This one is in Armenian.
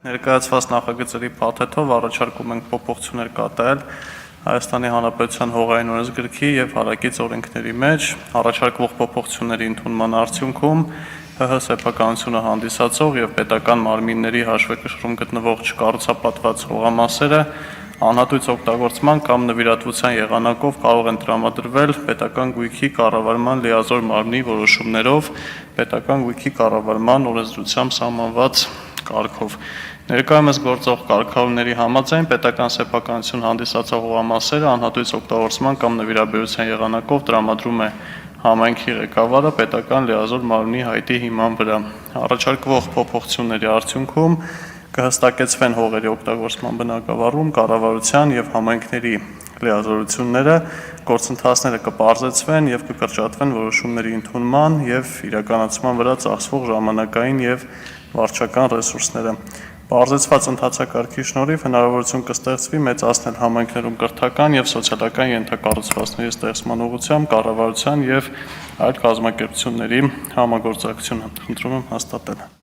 Ներկայացված նախագծերի փաթեթով առաջարկում ենք փոփոխություններ կատարել Հայաստանի Հանրապետության հողային օրենսգրքի և հարակից օրենքների մեջ առաջարկվող փոփոխությունների ընդունման արդյունքում ՀՀ սեփականությունը հանդիսացող և պետական մարմինների հաշվեկշռում գտնվող չկառուցապատված հողամասերը անհատույց օգտագործման կամ նվիրատվության եղանակով կարող են տրամադրվել պետական գույքի կառավարման լիազոր մարմնի որոշումներով պետական գույքի կառավարման օրենսդրությամբ սահմանված կարգով։ Ներկայումս գործող կարգավորումների համաձայն պետական սեփականություն հանդիսացող հողամասերը անհատույց օգտագործման կամ նվիրաբերության եղանակով տրամադրում է համայնքի ղեկավարը պետական լիազոր մարմնի հայտի հիման վրա։ Առաջարկվող փոփոխությունների արդյունքում կհստակեցվեն հողերի օգտագործման բնագավառում կառավարության և համայնքների լիազորությունները, գործընթացները կպարզեցվեն և կկրճատվեն որոշումների ընդունման և իրականացման վրա ծախսվող ժամանակային և վարչական ռեսուրսները։ Պարզեցված ընթացակարգի շնորհիվ հնարավորություն կստեղծվի մեծացնել համայնքներում կրթական և սոցիալական ենթակառուցվածքների ստեղծման ուղղությամբ կառավարության և այլ կազմակերպությունների համագործակցությունը։ Խնդրում եմ հաստատել։